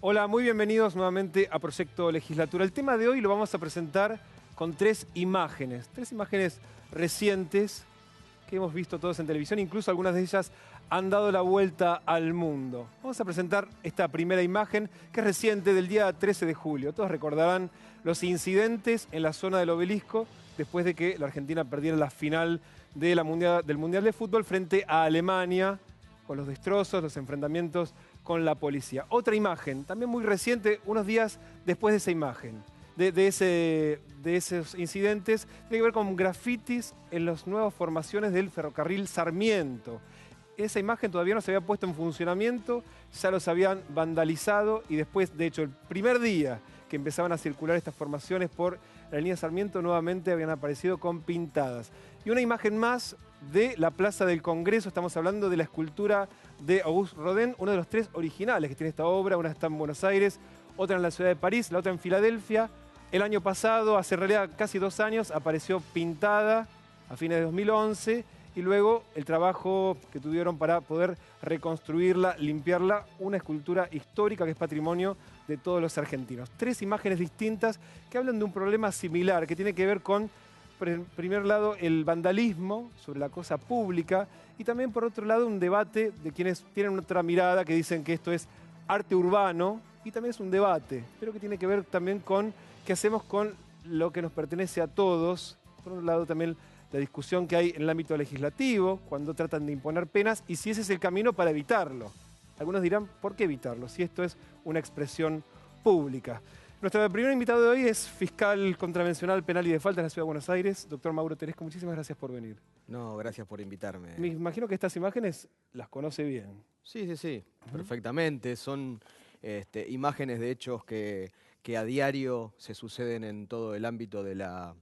Hola, muy bienvenidos nuevamente a Proyecto Legislatura. El tema de hoy lo vamos a presentar con tres imágenes recientes que hemos visto todos en televisión, incluso algunas de ellas han dado la vuelta al mundo. Vamos a presentar esta primera imagen que es reciente, del día 13 de julio. Todos recordarán los incidentes en la zona del Obelisco después de que la Argentina perdiera la final del Mundial de Fútbol frente a Alemania, con los destrozos, los enfrentamientos con la policía. Otra imagen, también muy reciente, unos días después de esa imagen, de esos incidentes, tiene que ver con grafitis en las nuevas formaciones del ferrocarril Sarmiento. Esa imagen todavía no se había puesto en funcionamiento, ya los habían vandalizado y después, de hecho, el primer día que empezaban a circular estas formaciones por la línea Sarmiento, nuevamente habían aparecido con pintadas. Y una imagen más de la Plaza del Congreso, estamos hablando de la escultura de Auguste Rodin, uno de los tres originales que tiene esta obra. Una está en Buenos Aires, otra en la ciudad de París, la otra en Filadelfia. El año pasado, hace en realidad casi 2 años, apareció pintada a fines de 2011 y luego el trabajo que tuvieron para poder reconstruirla, limpiarla, una escultura histórica que es patrimonio de todos los argentinos. 3 imágenes distintas que hablan de un problema similar, que tiene que ver con, por el primer lado, el vandalismo sobre la cosa pública y también, por otro lado, un debate de quienes tienen otra mirada, que dicen que esto es arte urbano y también es un debate, pero que tiene que ver también con qué hacemos con lo que nos pertenece a todos. Por un lado, también la discusión que hay en el ámbito legislativo, cuando tratan de imponer penas y si ese es el camino para evitarlo. Algunos dirán, ¿por qué evitarlo? Si esto es una expresión pública. Nuestro primer invitado de hoy es fiscal contravencional penal y de faltas de la Ciudad de Buenos Aires, doctor Mauro Tedesco. Muchísimas gracias por venir. No, gracias por invitarme. Me imagino que estas imágenes las conoce bien. Sí, perfectamente. Son imágenes de hechos que a diario se suceden en todo el ámbito de la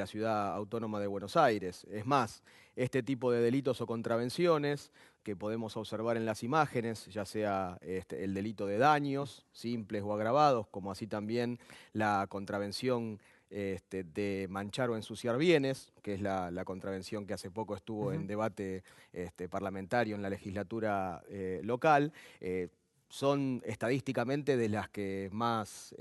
Ciudad Autónoma de Buenos Aires. Es más, este tipo de delitos o contravenciones que podemos observar en las imágenes, ya sea el delito de daños, simples o agravados, como así también la contravención de manchar o ensuciar bienes, que es la contravención que hace poco estuvo en debate parlamentario en la legislatura local, son estadísticamente de las que más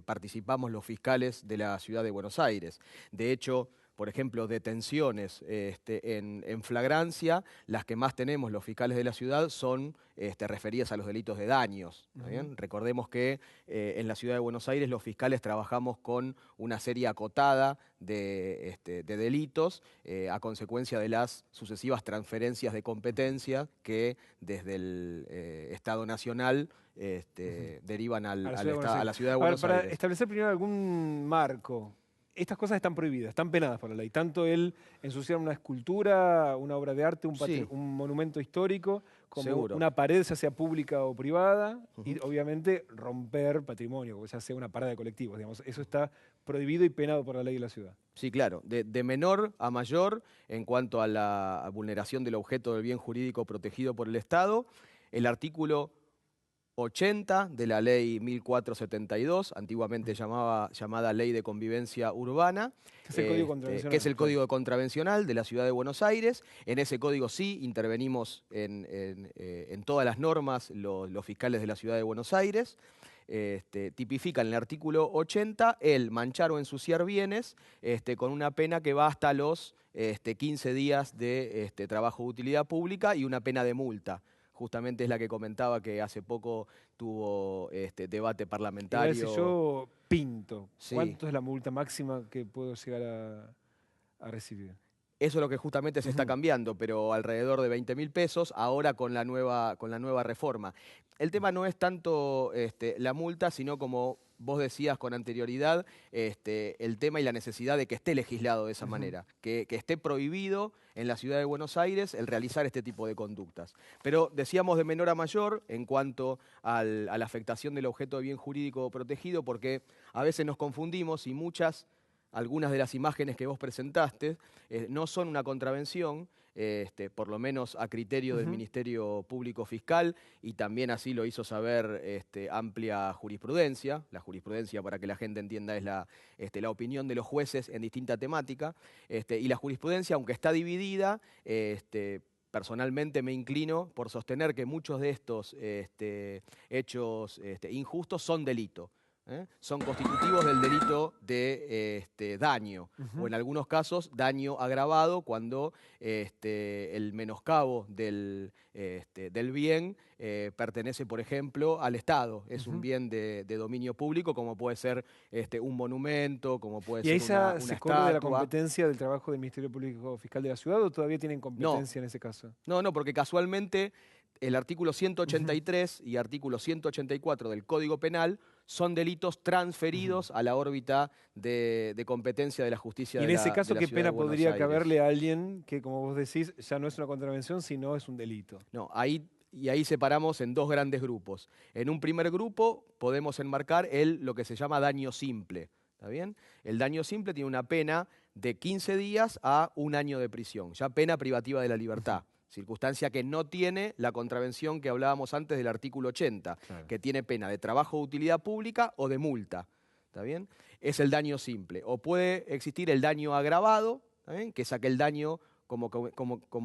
participamos los fiscales de la Ciudad de Buenos Aires. De hecho, por ejemplo, detenciones en flagrancia, las que más tenemos los fiscales de la ciudad son referidas a los delitos de daños. ¿Está bien? Recordemos que en la Ciudad de Buenos Aires los fiscales trabajamos con una serie acotada de delitos a consecuencia de las sucesivas transferencias de competencia que desde el Estado Nacional derivan a la Ciudad de Buenos Aires. Para establecer primero algún marco, estas cosas están prohibidas, están penadas por la ley. Tanto el ensuciar una escultura, una obra de arte, un monumento histórico, como Seguro. una pared, ya sea pública o privada, y obviamente romper patrimonio, ya sea una parada de colectivos, digamos. Eso está prohibido y penado por la ley de la ciudad. Sí, claro, de menor a mayor en cuanto a la vulneración del objeto del bien jurídico protegido por el Estado. El artículo 80 de la ley 1472, antiguamente llamada Ley de Convivencia Urbana, ¿Qué es el Código Contravencional? que es el Código Contravencional de la Ciudad de Buenos Aires. En ese código sí intervenimos en todas las normas los fiscales de la Ciudad de Buenos Aires. Tipifica en el artículo 80 el manchar o ensuciar bienes con una pena que va hasta los 15 días de trabajo de utilidad pública y una pena de multa. Justamente es la que comentaba que hace poco tuvo debate parlamentario. Si yo pinto, Sí. ¿cuánto es la multa máxima que puedo llegar a recibir? Eso es lo que justamente se está cambiando, pero alrededor de 20.000 pesos, ahora con la nueva reforma. El tema no es tanto la multa, sino como vos decías con anterioridad, el tema y la necesidad de que esté legislado de esa manera, que esté prohibido en la Ciudad de Buenos Aires el realizar este tipo de conductas. Pero decíamos de menor a mayor en cuanto a la afectación del objeto de bien jurídico protegido, porque a veces nos confundimos y algunas de las imágenes que vos presentaste no son una contravención, por lo menos a criterio del Ministerio Público Fiscal, y también así lo hizo saber amplia jurisprudencia. La jurisprudencia, para que la gente entienda, es la opinión de los jueces en distinta temática. Y la jurisprudencia, aunque está dividida, personalmente me inclino por sostener que muchos de estos hechos injustos son delito. Son constitutivos del delito de daño, o en algunos casos daño agravado cuando el menoscabo del bien pertenece, por ejemplo, al Estado. Es un bien de dominio público, como puede ser un monumento, como puede ¿Y ahí ser ya una se corre de la estatua. competencia del trabajo del Ministerio Público Fiscal de la Ciudad o todavía tienen competencia en ese caso? No, porque casualmente el artículo 183 y artículo 184 del Código Penal son delitos transferidos a la órbita de competencia de la justicia Y de en ese la caso, ¿qué Ciudad de pena Buenos podría Aires. caberle a alguien que, como vos decís, ya no es una contravención, sino es un delito? No, ahí separamos en dos grandes grupos. En un primer grupo podemos enmarcar lo que se llama daño simple. ¿Está bien? El daño simple tiene una pena de 15 días a 1 año de prisión, ya pena privativa de la libertad. Circunstancia que no tiene la contravención que hablábamos antes del artículo 80, Claro. que tiene pena de trabajo de utilidad pública o de multa. ¿Está bien? Es el daño simple. O puede existir el daño agravado, ¿está bien? Que es aquel daño, como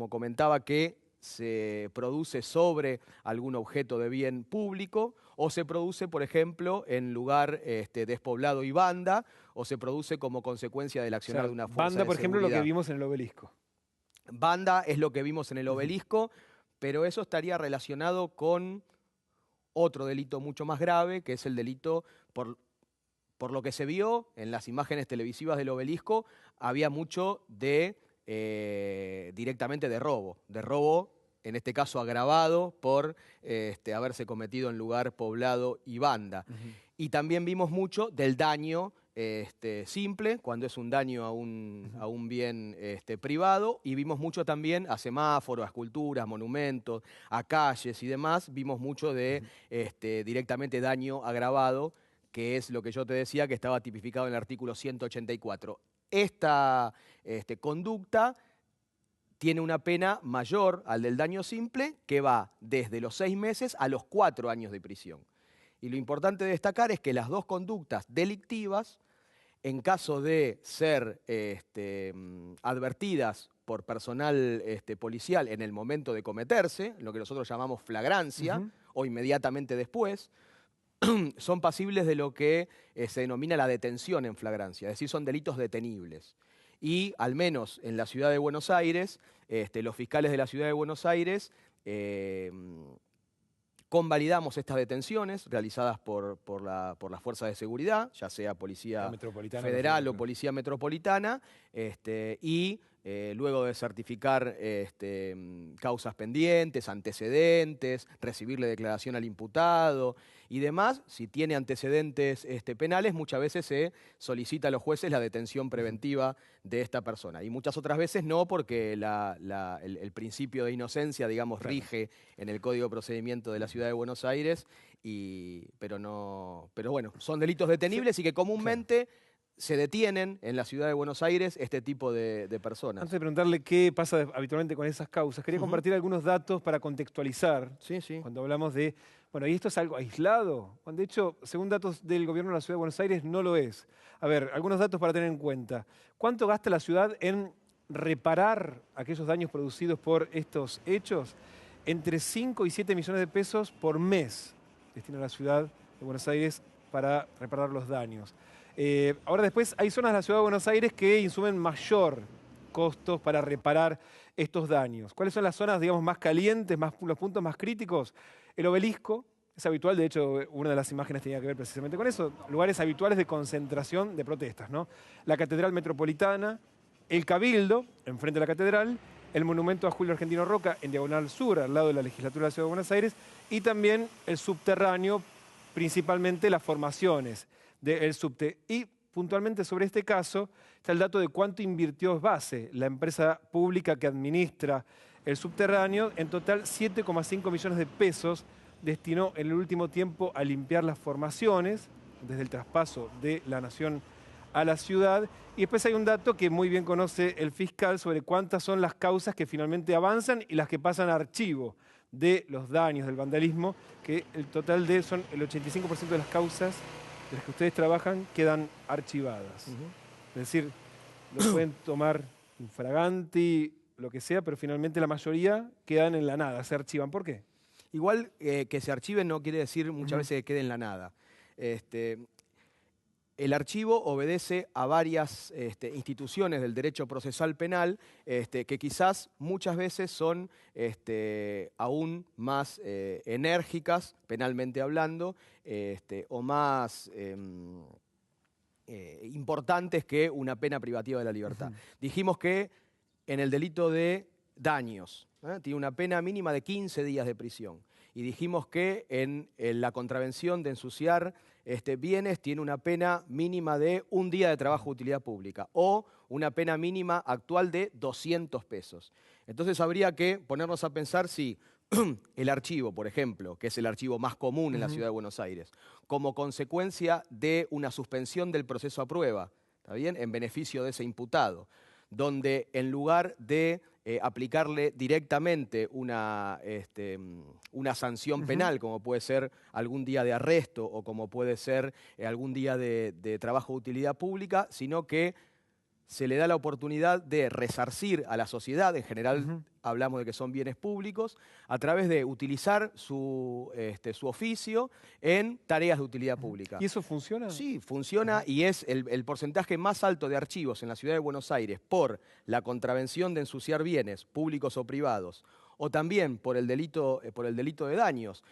comentaba, que se produce sobre algún objeto de bien público, o se produce, por ejemplo, en lugar despoblado y banda, o se produce como consecuencia del accionar de una fuerza banda, de por ejemplo, lo que seguridad. vimos en el Obelisco. Banda es lo que vimos en el Obelisco, pero eso estaría relacionado con otro delito mucho más grave, que es el delito, por lo que se vio en las imágenes televisivas del Obelisco, había mucho directamente de robo, en este caso agravado por haberse cometido en lugar poblado y banda. Y también vimos mucho del daño simple, cuando es un daño a un bien privado, y vimos mucho también a semáforos, a esculturas, monumentos, a calles y demás, vimos mucho de directamente daño agravado, que es lo que yo te decía que estaba tipificado en el artículo 184. Esta conducta tiene una pena mayor al del daño simple, que va desde los 6 meses a los 4 años de prisión. Y lo importante de destacar es que las dos conductas delictivas, en caso de ser advertidas por personal policial en el momento de cometerse, lo que nosotros llamamos flagrancia, o inmediatamente después, son pasibles de lo que se denomina la detención en flagrancia, es decir, son delitos detenibles. Y al menos en la ciudad de Buenos Aires, los fiscales de la ciudad de Buenos Aires convalidamos estas detenciones realizadas por las fuerzas de seguridad, ya sea Policía Federal o Policía Metropolitana, y luego de certificar causas pendientes, antecedentes, recibirle declaración al imputado y demás, si tiene antecedentes penales, muchas veces se solicita a los jueces la detención preventiva de esta persona. Y muchas otras veces no, porque el principio de inocencia, digamos, rige en el Código de Procedimiento de la Ciudad de Buenos Aires, pero bueno, son delitos detenibles y que comúnmente se detienen en la Ciudad de Buenos Aires este tipo de personas. Antes de preguntarle qué pasa habitualmente con esas causas, quería compartir algunos datos para contextualizar. Sí. Cuando hablamos de, bueno, ¿y esto es algo aislado? Cuando de hecho, según datos del gobierno de la Ciudad de Buenos Aires, no lo es. A ver, algunos datos para tener en cuenta. ¿Cuánto gasta la ciudad en reparar aquellos daños producidos por estos hechos? Entre 5 y 7 millones de pesos por mes destina la Ciudad de Buenos Aires para reparar los daños. Ahora después hay zonas de la Ciudad de Buenos Aires que insumen mayor costos para reparar estos daños. ¿Cuáles son las zonas, digamos, más calientes, los puntos más críticos? El Obelisco es habitual, de hecho, una de las imágenes tenía que ver precisamente con eso, lugares habituales de concentración de protestas, ¿no? La Catedral Metropolitana, el Cabildo, enfrente de la Catedral, el monumento a Julio Argentino Roca, en Diagonal Sur, al lado de la Legislatura de la Ciudad de Buenos Aires, y también el subterráneo, principalmente las formaciones del subte. Y puntualmente sobre este caso está el dato de cuánto invirtió Base, la empresa pública que administra el subterráneo. En total, 7,5 millones de pesos destinó en el último tiempo a limpiar las formaciones, desde el traspaso de la Nación a la ciudad. Y después hay un dato que muy bien conoce el fiscal sobre cuántas son las causas que finalmente avanzan y las que pasan a archivo de los daños, del vandalismo, que el total son el 85% de las causas de las que ustedes trabajan quedan archivadas. Es decir, lo pueden tomar infraganti lo que sea, pero finalmente la mayoría quedan en la nada, se archivan. ¿Por qué? Igual que se archiven no quiere decir muchas veces que quede en la nada. El archivo obedece a varias instituciones del derecho procesal penal que quizás muchas veces son aún más enérgicas, penalmente hablando, o más importantes que una pena privativa de la libertad. Dijimos que en el delito de daños tiene una pena mínima de 15 días de prisión. Y dijimos que en la contravención de ensuciar bienes tiene una pena mínima de 1 día de trabajo de utilidad pública o una pena mínima actual de 200 pesos. Entonces habría que ponernos a pensar si el archivo, por ejemplo, que es el archivo más común en la Ciudad de Buenos Aires, como consecuencia de una suspensión del proceso a prueba, ¿está bien?, en beneficio de ese imputado, donde en lugar de aplicarle directamente una sanción penal, como puede ser algún día de arresto o como puede ser algún día de trabajo de utilidad pública, sino que se le da la oportunidad de resarcir a la sociedad, en general hablamos de que son bienes públicos, a través de utilizar su oficio en tareas de utilidad pública. ¿Y eso funciona? Sí, funciona y es el porcentaje más alto de archivos en la Ciudad de Buenos Aires por la contravención de ensuciar bienes públicos o privados, o también por el delito de daños.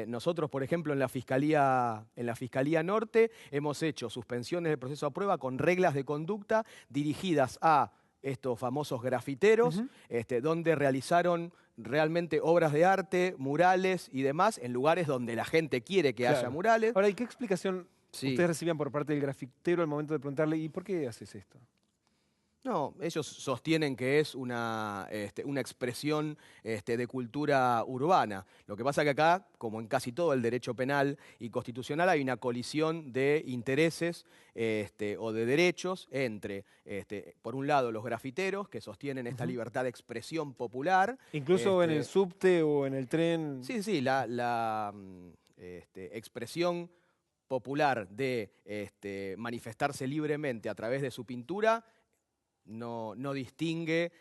Nosotros, por ejemplo, en la Fiscalía Norte hemos hecho suspensiones del proceso a prueba con reglas de conducta dirigidas a estos famosos grafiteros, donde realizaron realmente obras de arte, murales y demás, en lugares donde la gente quiere que haya murales. Ahora, ¿y qué explicación ustedes recibían por parte del grafitero al momento de preguntarle, ¿y por qué haces esto? No, ellos sostienen que es una expresión de cultura urbana. Lo que pasa es que acá, como en casi todo el derecho penal y constitucional, hay una colisión de intereses o de derechos entre, por un lado, los grafiteros, que sostienen esta libertad de expresión popular. Incluso en el subte o en el tren. Sí, la expresión popular de manifestarse libremente a través de su pintura no distingue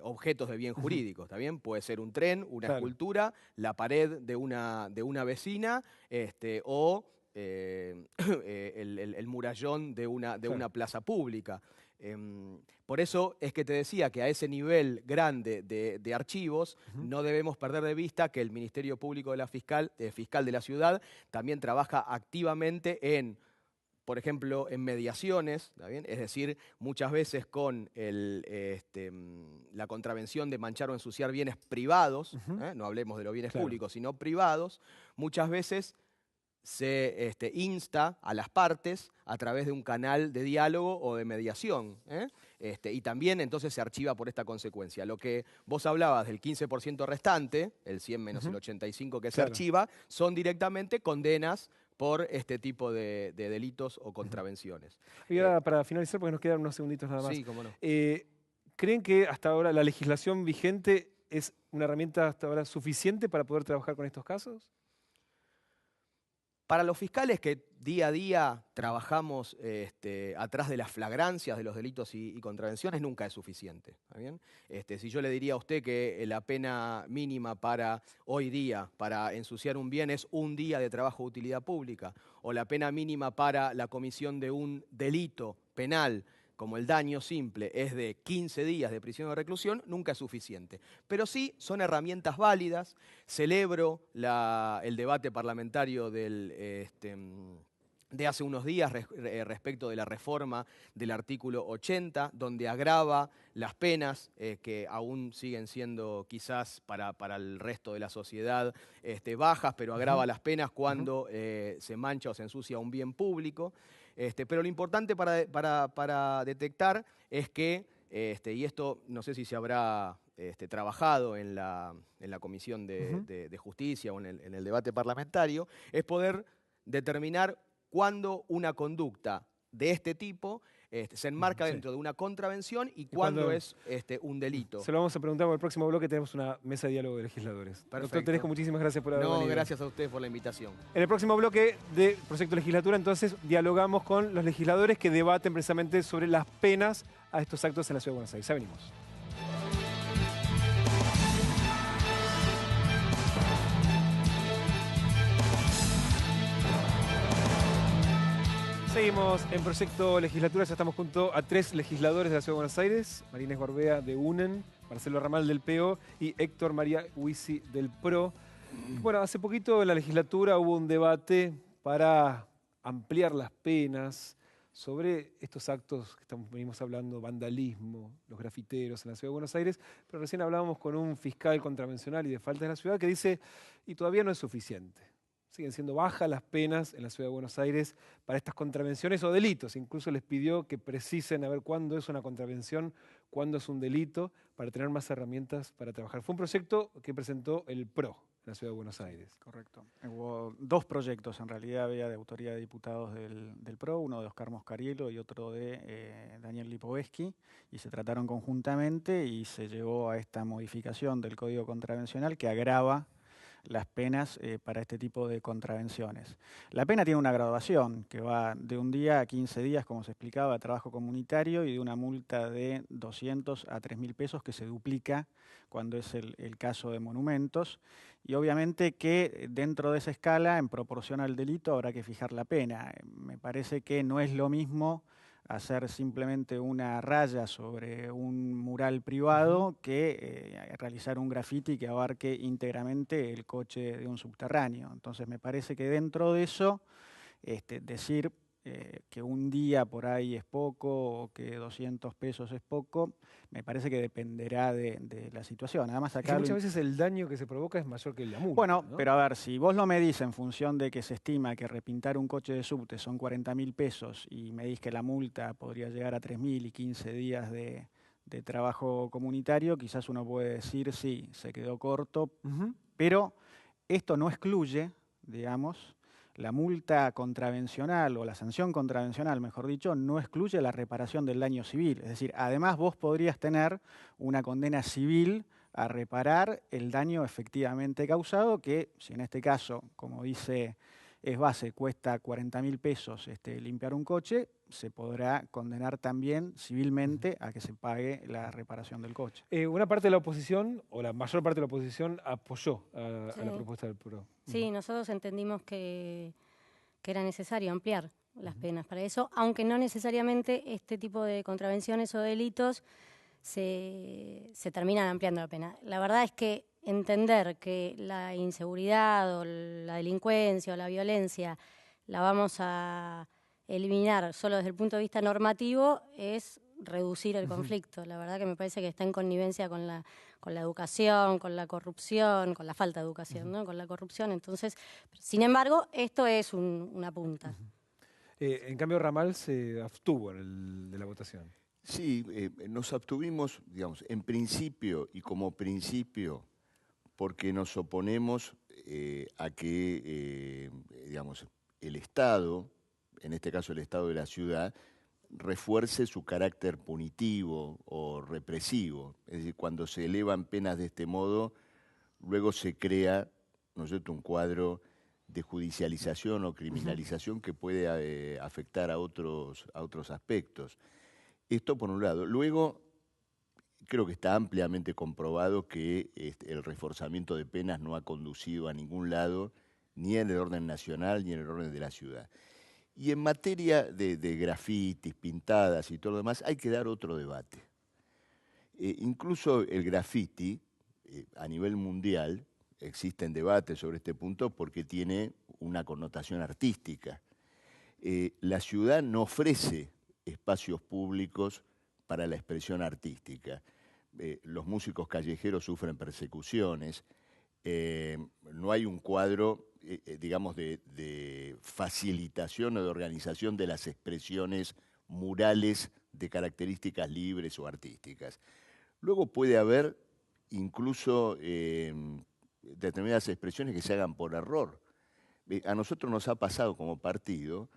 objetos de bien jurídico, ¿está bien? Puede ser un tren, una escultura, la pared de una vecina o el murallón de una plaza pública. Por eso es que te decía que a ese nivel grande de archivos no debemos perder de vista que el Ministerio Público de la Fiscal de la Ciudad también trabaja activamente en, por ejemplo, en mediaciones, ¿está bien? Es decir, muchas veces con la contravención de manchar o ensuciar bienes privados, no hablemos de los bienes públicos, sino privados, muchas veces se insta a las partes a través de un canal de diálogo o de mediación. Y también entonces se archiva por esta consecuencia. Lo que vos hablabas del 15% restante, el 100 menos el 85 que se archiva, son directamente condenas por este tipo de delitos o contravenciones. Y ahora, para finalizar, porque nos quedan unos segunditos nada más. Sí, cómo no. ¿Creen que hasta ahora la legislación vigente es una herramienta hasta ahora suficiente para poder trabajar con estos casos? Para los fiscales que día a día trabajamos atrás de las flagrancias de los delitos y contravenciones, nunca es suficiente. ¿Está bien? Si yo le diría a usted que la pena mínima para hoy día, para ensuciar un bien, es 1 día de trabajo de utilidad pública, o la pena mínima para la comisión de un delito penal, como el daño simple, es de 15 días de prisión o reclusión, nunca es suficiente. Pero sí son herramientas válidas. Celebro el debate parlamentario de hace unos días respecto de la reforma del artículo 80, donde agrava las penas que aún siguen siendo quizás para el resto de la sociedad bajas, pero agrava las penas cuando se mancha o se ensucia un bien público. Pero lo importante para detectar es que, y esto no sé si se habrá trabajado en la Comisión de Justicia o en el debate parlamentario, es poder determinar cuándo una conducta de este tipo se enmarca dentro de una contravención y cuándo es un delito. Se lo vamos a preguntar en el próximo bloque, tenemos una mesa de diálogo de legisladores. Perfecto. Doctor Tedesco, muchísimas gracias por haber venido. Gracias a ustedes por la invitación. En el próximo bloque de Proyecto Legislatura, entonces, dialogamos con los legisladores que debaten precisamente sobre las penas a estos actos en la Ciudad de Buenos Aires. Ya venimos. Seguimos en Proyecto Legislatura, ya estamos junto a 3 legisladores de la Ciudad de Buenos Aires, María Inés Gorbea de UNEN, Marcelo Ramal del PO y Héctor María Huisi del PRO. Bueno, hace poquito en la legislatura hubo un debate para ampliar las penas sobre estos actos que venimos hablando, vandalismo, los grafiteros en la Ciudad de Buenos Aires, pero recién hablábamos con un fiscal contravencional y de faltas de la ciudad que dice, y todavía no es suficiente. Siguen siendo bajas las penas en la Ciudad de Buenos Aires para estas contravenciones o delitos. Incluso les pidió que precisen a ver cuándo es una contravención, cuándo es un delito, para tener más herramientas para trabajar. Fue un proyecto que presentó el PRO en la Ciudad de Buenos Aires. Correcto. Hubo 2 proyectos, en realidad había de autoría de diputados del PRO, uno de Oscar Moscariello y otro de Daniel Lipovetsky, y se trataron conjuntamente y se llegó a esta modificación del Código Contravencional que agrava las penas para este tipo de contravenciones. La pena tiene una graduación que va de 1 día a 15 días, como se explicaba, de trabajo comunitario y de una multa de 200 a 3.000 pesos que se duplica cuando es el caso de monumentos. Y obviamente que dentro de esa escala, en proporción al delito, habrá que fijar la pena. Me parece que no es lo mismo hacer simplemente una raya sobre un mural privado que realizar un graffiti que abarque íntegramente el coche de un subterráneo. Entonces me parece que dentro de eso, decir que 1 día por ahí es poco o que 200 pesos es poco, me parece que dependerá de la situación. Además, acá muchas veces el daño que se provoca es mayor que la multa. Bueno, ¿no? pero a ver, si vos lo medís en función de que se estima que repintar un coche de subte son 40.000 pesos y medís que la multa podría llegar a 3.000 y 15 días de trabajo comunitario, quizás uno puede decir, sí, se quedó corto, pero esto no excluye, digamos, la multa contravencional o la sanción contravencional, mejor dicho, no excluye la reparación del daño civil. Es decir, además vos podrías tener una condena civil a reparar el daño efectivamente causado, que si en este caso, como dice es base, cuesta 40.000 pesos limpiar un coche, se podrá condenar también civilmente a que se pague la reparación del coche. Una parte de la oposición, o la mayor parte de la oposición, apoyó a la propuesta del PRO. Sí, nosotros entendimos que era necesario ampliar las penas para eso, aunque no necesariamente este tipo de contravenciones o delitos se terminan ampliando la pena. La verdad es que entender que la inseguridad o la delincuencia o la violencia la vamos a eliminar solo desde el punto de vista normativo es reducir el conflicto. La verdad que me parece que está en connivencia con la educación, con la corrupción, con la falta de educación, ¿no? Con la corrupción. Entonces, sin embargo, esto es una punta. En cambio, Ramal se abstuvo de la votación. Sí, nos abstuvimos, digamos, en principio y como principio, porque nos oponemos a que, digamos, el Estado, en este caso el Estado de la ciudad, refuerce su carácter punitivo o represivo. Es decir, cuando se elevan penas de este modo, luego se crea, ¿no es cierto?, un cuadro de judicialización o criminalización que puede afectar a otros aspectos. Esto por un lado. Luego, creo que está ampliamente comprobado que el reforzamiento de penas no ha conducido a ningún lado, ni en el orden nacional ni en el orden de la ciudad. Y en materia de grafitis, pintadas y todo lo demás, hay que dar otro debate. Incluso el grafiti, a nivel mundial, existen debates sobre este punto porque tiene una connotación artística. La ciudad no ofrece espacios públicos para la expresión artística. Los músicos callejeros sufren persecuciones. No hay un cuadro, digamos, de facilitación o de organización de las expresiones murales de características libres o artísticas. Luego puede haber incluso determinadas expresiones que se hagan por error. A nosotros nos ha pasado como partido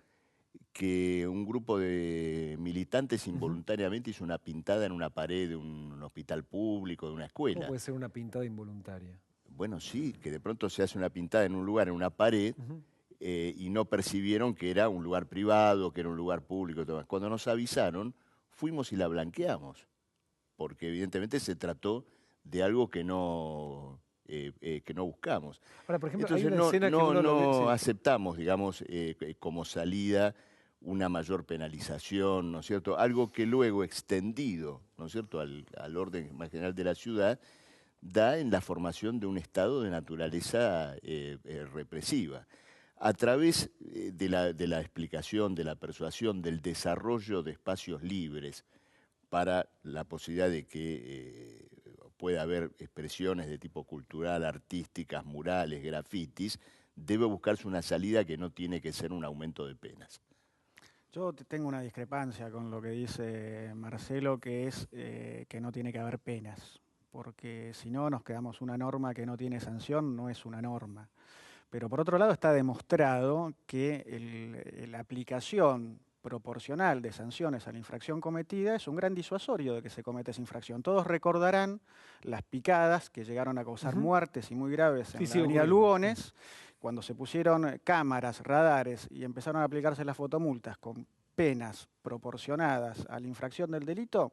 que un grupo de militantes involuntariamente hizo una pintada en una pared de un hospital público, de una escuela. ¿Cómo puede ser una pintada involuntaria? Bueno, sí, que de pronto se hace una pintada en un lugar, en una pared, y no percibieron que era un lugar privado, que era un lugar público. Cuando nos avisaron, fuimos y la blanqueamos, porque evidentemente se trató de algo que no buscamos. Ahora, por ejemplo, Entonces hay una escena que uno lo ve... no sí. aceptamos, digamos, como salida una mayor penalización, ¿no es cierto? Algo que luego extendido, ¿no es cierto?, al orden más general de la ciudad, da en la formación de un estado de naturaleza represiva. A través de la explicación, de la persuasión, del desarrollo de espacios libres para la posibilidad de que pueda haber expresiones de tipo cultural, artísticas, murales, grafitis, debe buscarse una salida que no tiene que ser un aumento de penas. Yo tengo una discrepancia con lo que dice Marcelo, que es que no tiene que haber penas, porque si no nos quedamos una norma que no tiene sanción, no es una norma. Pero por otro lado está demostrado que la aplicación proporcional de sanciones a la infracción cometida es un gran disuasorio de que se cometa esa infracción. Todos recordarán las picadas que llegaron a causar muertes y muy graves en la avenida Lugones, cuando se pusieron cámaras, radares y empezaron a aplicarse las fotomultas con penas proporcionadas a la infracción del delito.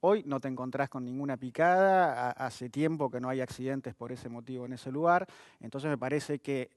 Hoy no te encontrás con ninguna picada, hace tiempo que no hay accidentes por ese motivo en ese lugar, entonces me parece que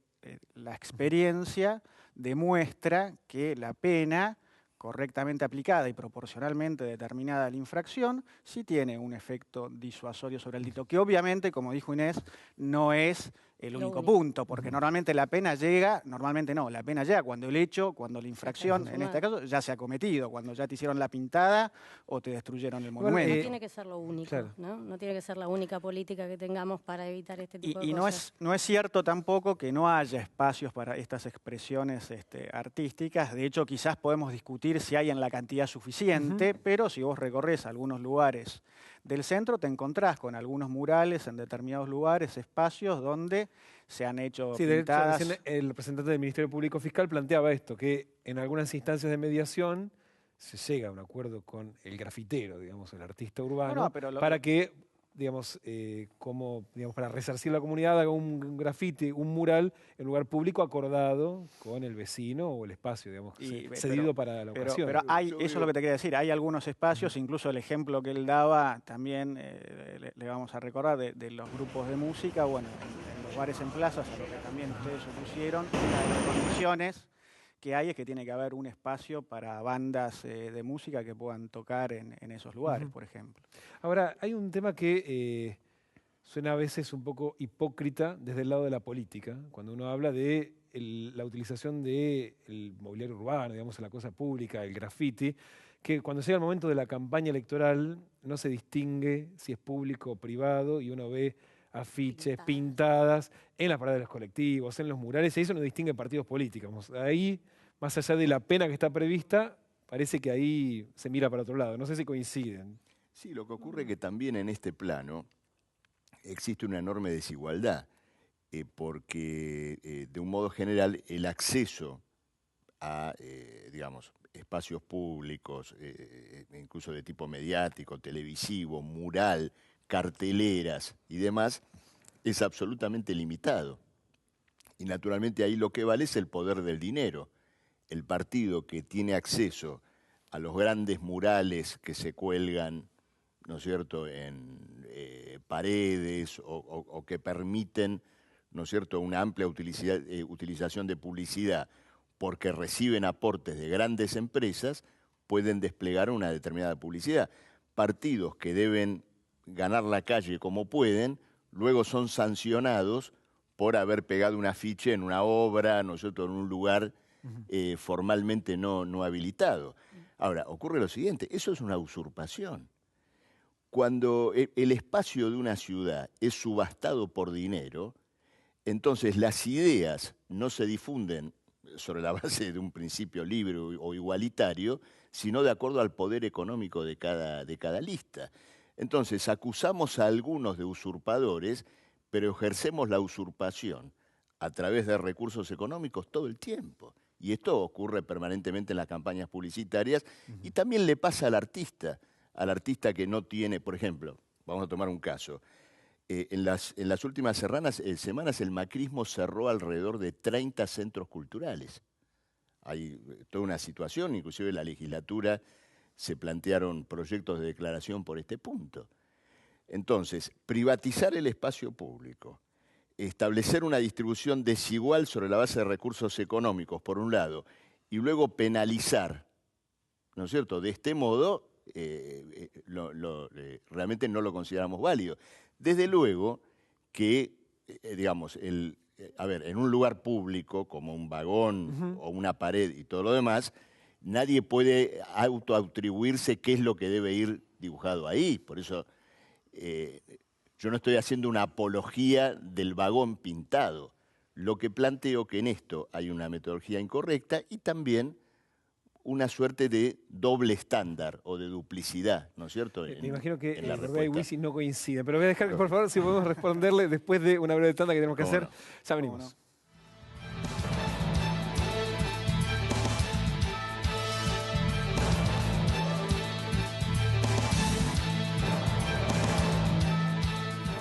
la experiencia demuestra que la pena correctamente aplicada y proporcionalmente determinada a la infracción sí tiene un efecto disuasorio sobre el delito, que obviamente, como dijo Inés, no es el único punto, porque normalmente la pena llega, la pena llega cuando el hecho, cuando la infracción, en este caso, ya se ha cometido, cuando ya te hicieron la pintada o te destruyeron el monumento. No tiene que ser lo único, claro. ¿No? Tiene que ser la única política que tengamos para evitar este tipo de cosas. Y no es cierto tampoco que no haya espacios para estas expresiones artísticas. De hecho, quizás podemos discutir si hay en la cantidad suficiente, pero si vos recorres algunos lugares del centro, te encontrás con algunos murales en determinados lugares, espacios donde se han hecho pintadas. De hecho, recién el representante del Ministerio Público Fiscal planteaba esto, que en algunas instancias de mediación se llega a un acuerdo con el grafitero, digamos, el artista urbano, para que, digamos, para resarcir la comunidad, haga un grafiti, un mural en lugar público acordado con el vecino o el espacio, digamos, cedido para la ocasión. Pero eso es lo que te quería decir, hay algunos espacios, incluso el ejemplo que él daba, también le vamos a recordar de los grupos de música, bueno, en los bares en plazas, a lo que también ustedes opusieron, una de las condiciones que hay es que tiene que haber un espacio para bandas de música que puedan tocar en esos lugares, por ejemplo. Ahora, hay un tema que suena a veces un poco hipócrita desde el lado de la política, cuando uno habla de la utilización del mobiliario urbano, digamos, en la cosa pública, el graffiti, que cuando llega el momento de la campaña electoral no se distingue si es público o privado y uno ve afiches pintadas en las paradas de los colectivos, en los murales, y eso no distingue partidos políticos. Ahí, más allá de la pena que está prevista, parece que ahí se mira para otro lado. No sé si coinciden. Sí, lo que ocurre es que también en este plano existe una enorme desigualdad, porque de un modo general el acceso a, digamos, espacios públicos, incluso de tipo mediático, televisivo, mural, carteleras y demás, es absolutamente limitado. Y naturalmente ahí lo que vale es el poder del dinero. El partido que tiene acceso a los grandes murales que se cuelgan, ¿no es cierto?, en paredes o que permiten, ¿no es cierto?, una amplia utilización de publicidad porque reciben aportes de grandes empresas, pueden desplegar una determinada publicidad. Partidos que deben ganar la calle como pueden, luego son sancionados por haber pegado un afiche en una obra, ¿no es cierto?, en un lugar formalmente no habilitado. Ahora, ocurre lo siguiente, eso es una usurpación. Cuando el espacio de una ciudad es subastado por dinero, entonces las ideas no se difunden sobre la base de un principio libre o igualitario, sino de acuerdo al poder económico de cada lista. Entonces, acusamos a algunos de usurpadores, pero ejercemos la usurpación a través de recursos económicos todo el tiempo. Y esto ocurre permanentemente en las campañas publicitarias y también le pasa al artista que no tiene, por ejemplo, vamos a tomar un caso, en las últimas semanas el macrismo cerró alrededor de 30 centros culturales. Hay toda una situación, inclusive la legislatura se plantearon proyectos de declaración por este punto. Entonces, privatizar el espacio público, establecer una distribución desigual sobre la base de recursos económicos, por un lado, y luego penalizar, ¿no es cierto? De este modo, realmente no lo consideramos válido. Desde luego que, digamos, en un lugar público, como un vagón o una pared y todo lo demás, nadie puede autoatribuirse qué es lo que debe ir dibujado ahí. Por eso yo no estoy haciendo una apología del vagón pintado. Lo que planteo que en esto hay una metodología incorrecta y también una suerte de doble estándar o de duplicidad, ¿no es cierto? Me imagino que la Verdad y respuesta. Wisin no coinciden, pero voy a dejar que, por favor, si podemos responderle después de una breve tanda que tenemos que ¿Cómo hacer. no? Ya venimos.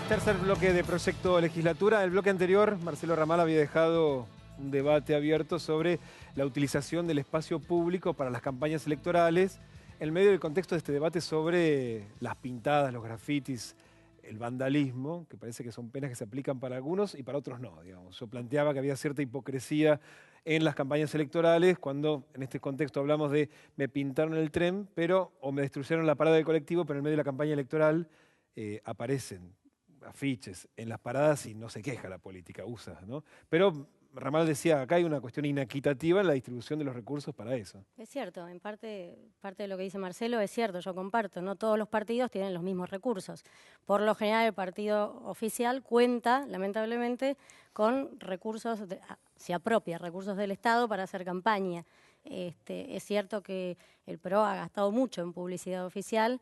Tercer bloque de Proyecto Legislatura. El bloque anterior, Marcelo Ramal había dejado un debate abierto sobre la utilización del espacio público para las campañas electorales, en medio del contexto de este debate sobre las pintadas, los grafitis, el vandalismo, que parece que son penas que se aplican para algunos y para otros no, digamos. Yo planteaba que había cierta hipocresía en las campañas electorales cuando en este contexto hablamos de me pintaron el tren, pero o me destruyeron la parada del colectivo, pero en medio de la campaña electoral aparecen afiches en las paradas y no se queja la política, usa, ¿no? Pero Ramal decía, acá hay una cuestión inequitativa en la distribución de los recursos para eso. Es cierto, en parte de lo que dice Marcelo es cierto, yo comparto, no todos los partidos tienen los mismos recursos. Por lo general el partido oficial cuenta, lamentablemente, con recursos, se apropia recursos del Estado para hacer campaña. Es cierto que el PRO ha gastado mucho en publicidad oficial,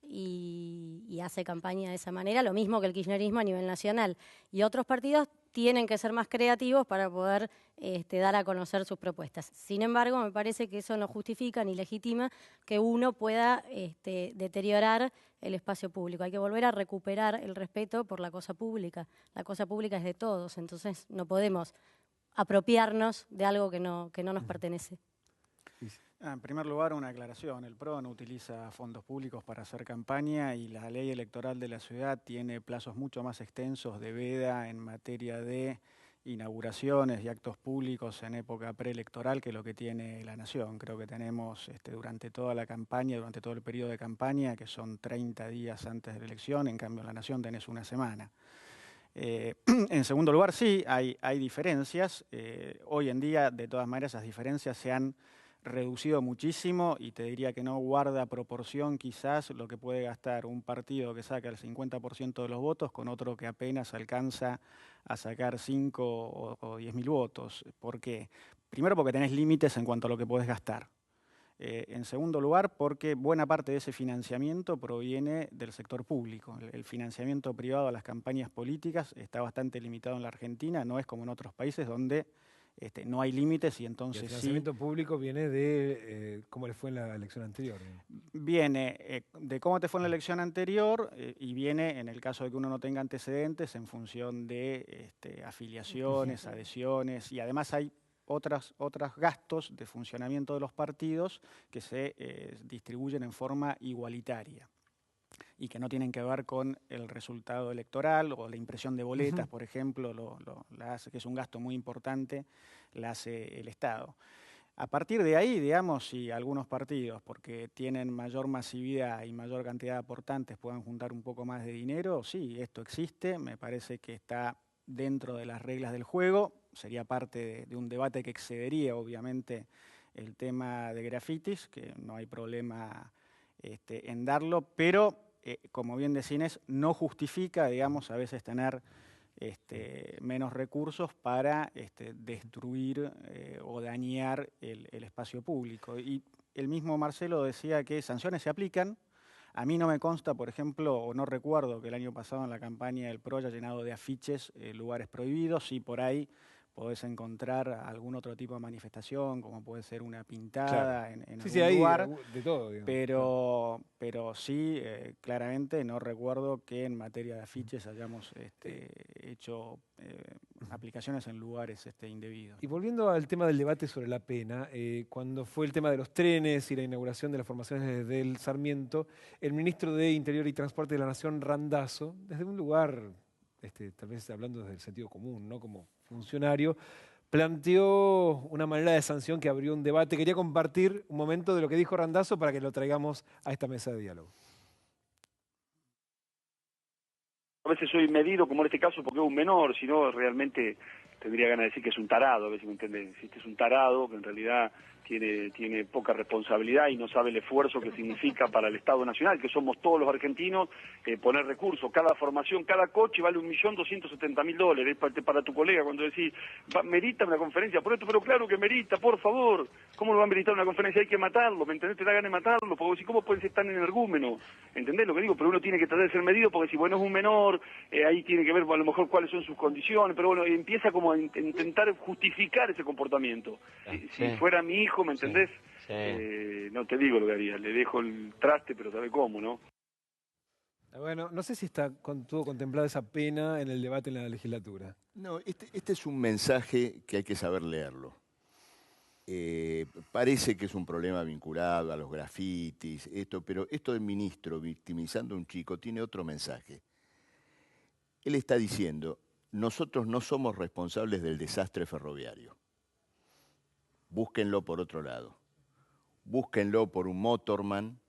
y hace campaña de esa manera, lo mismo que el kirchnerismo a nivel nacional. Y otros partidos tienen que ser más creativos para poder dar a conocer sus propuestas. Sin embargo, me parece que eso no justifica ni legitima que uno pueda deteriorar el espacio público. Hay que volver a recuperar el respeto por la cosa pública. La cosa pública es de todos, entonces no podemos apropiarnos de algo que no nos pertenece. En primer lugar, una aclaración. El PRO no utiliza fondos públicos para hacer campaña y la ley electoral de la ciudad tiene plazos mucho más extensos de veda en materia de inauguraciones y actos públicos en época preelectoral que lo que tiene la Nación. Creo que tenemos durante toda la campaña, durante todo el periodo de campaña, que son 30 días antes de la elección, en cambio en la Nación tenés una semana. En segundo lugar, sí, hay diferencias. Hoy en día, de todas maneras, esas diferencias se han reducido muchísimo y te diría que no guarda proporción quizás lo que puede gastar un partido que saca el 50% de los votos con otro que apenas alcanza a sacar 5 o 10.000 votos. ¿Por qué? Primero porque tenés límites en cuanto a lo que podés gastar. En segundo lugar, porque buena parte de ese financiamiento proviene del sector público. El financiamiento privado a las campañas políticas está bastante limitado en la Argentina, no es como en otros países donde no hay límites y entonces el financiamiento público viene de cómo le fue en la elección anterior. Viene de cómo te fue en la elección anterior y viene, en el caso de que uno no tenga antecedentes, en función de afiliaciones, adhesiones, y además hay otros gastos de funcionamiento de los partidos que se distribuyen en forma igualitaria y que no tienen que ver con el resultado electoral o la impresión de boletas, por ejemplo, la hace, que es un gasto muy importante, la hace el Estado. A partir de ahí, digamos, si algunos partidos, porque tienen mayor masividad y mayor cantidad de aportantes, puedan juntar un poco más de dinero, sí, esto existe, me parece que está dentro de las reglas del juego, sería parte de un debate que excedería, obviamente, el tema de grafitis, que no hay problema en darlo, pero como bien decís, no justifica, digamos, a veces tener menos recursos para destruir o dañar el espacio público. Y el mismo Marcelo decía que sanciones se aplican. A mí no me consta, por ejemplo, o no recuerdo que el año pasado en la campaña del PRO haya llenado de afiches lugares prohibidos, y por ahí podés encontrar algún otro tipo de manifestación, como puede ser una pintada en Sí, algún hay lugar. de todo, digamos. Pero sí, claramente no recuerdo que en materia de afiches hayamos hecho aplicaciones en lugares indebidos. Y volviendo al tema del debate sobre la pena, cuando fue el tema de los trenes y la inauguración de las formaciones del Sarmiento, el ministro de Interior y Transporte de la Nación, Randazzo, desde un lugar, tal vez hablando desde el sentido común, ¿no? Como funcionario, planteó una manera de sanción que abrió un debate. Quería compartir un momento de lo que dijo Randazzo para que lo traigamos a esta mesa de diálogo. A veces soy medido, como en este caso, porque es un menor, si no realmente tendría ganas de decir que es un tarado, a ver si me entienden. Si este es un tarado, que en realidad tiene poca responsabilidad y no sabe el esfuerzo que significa para el Estado Nacional, que somos todos los argentinos, poner recursos. Cada formación, cada coche vale $1.270.000. Para tu colega, cuando decís, merita una conferencia por esto, pero claro que merita, por favor. ¿Cómo lo va a meritar una conferencia? Hay que matarlo, ¿me entendés? Te da ganas de matarlo, porque si, ¿cómo pueden ser tan energúmenos? ¿Entendés lo que digo? Pero uno tiene que tratar de ser medido, porque si, bueno, es un menor, ahí tiene que ver a lo mejor cuáles son sus condiciones, pero bueno, empieza como a intentar justificar ese comportamiento. Si fuera mi hijo, ¿me entendés? Sí. No te digo lo que haría, le dejo el traste, pero sabe cómo, ¿no? Bueno, no sé si tuvo contemplada esa pena en el debate en la legislatura. No, este es un mensaje que hay que saber leerlo. Parece que es un problema vinculado a los grafitis, pero esto del ministro victimizando a un chico tiene otro mensaje. Él está diciendo, nosotros no somos responsables del desastre ferroviario. Búsquenlo por otro lado. Búsquenlo por un motorman,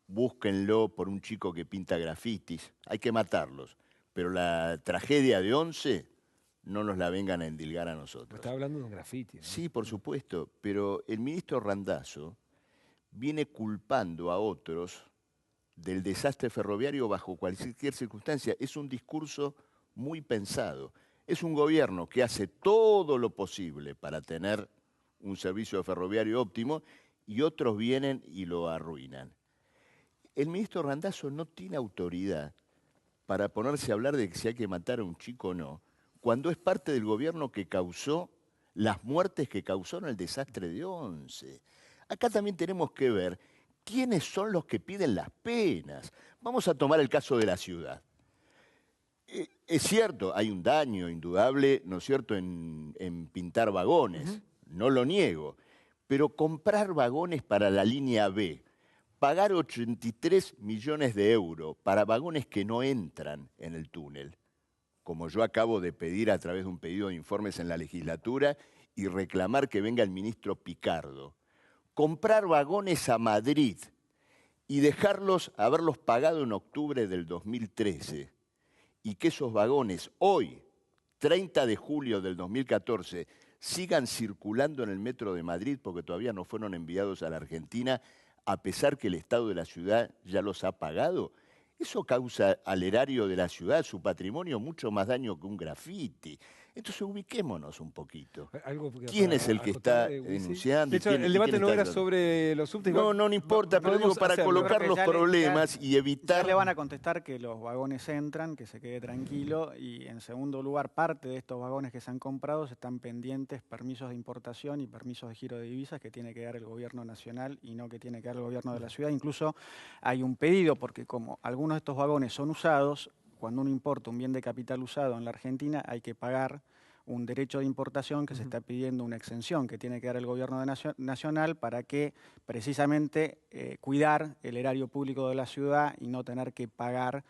búsquenlo por un chico que pinta grafitis. Hay que matarlos. Pero la tragedia de Once no nos la vengan a endilgar a nosotros. Estaba hablando de un grafiti, ¿no? Sí, por supuesto, pero el ministro Randazzo viene culpando a otros del desastre ferroviario bajo cualquier circunstancia. Es un discurso muy pensado. Es un gobierno que hace todo lo posible para tener un servicio ferroviario óptimo y otros vienen y lo arruinan. El ministro Randazzo no tiene autoridad para ponerse a hablar de que si hay que matar a un chico o no, cuando es parte del gobierno que causó las muertes que causaron el desastre de Once. Acá también tenemos que ver quiénes son los que piden las penas. Vamos a tomar el caso de la ciudad. Es cierto, hay un daño indudable, ¿no es cierto?, en pintar vagones, no lo niego, pero comprar vagones para la línea B, pagar 83 millones de euros para vagones que no entran en el túnel, como yo acabo de pedir a través de un pedido de informes en la legislatura y reclamar que venga el ministro Picardo. Comprar vagones a Madrid y haberlos pagado en octubre del 2013 y que esos vagones hoy, 30 de julio del 2014, sigan circulando en el metro de Madrid porque todavía no fueron enviados a la Argentina a pesar que el Estado de la ciudad ya los ha pagado. Eso causa al erario de la ciudad, su patrimonio, mucho más daño que un grafiti. Entonces ubiquémonos un poquito. ¿Quién es el que está denunciando? De hecho, el debate no era sobre los subtes. No importa, pero digo, para colocar los problemas y evitar... Ya le van a contestar que los vagones entran, que se quede tranquilo, y en segundo lugar, parte de estos vagones que se han comprado están pendientes permisos de importación y permisos de giro de divisas que tiene que dar el gobierno nacional y no que tiene que dar el gobierno de la ciudad. Incluso hay un pedido, porque como algunos de estos vagones son usados, cuando uno importa un bien de capital usado en la Argentina hay que pagar un derecho de importación que se está pidiendo una exención que tiene que dar el gobierno nacional para que precisamente cuidar el erario público de la ciudad y no tener que pagar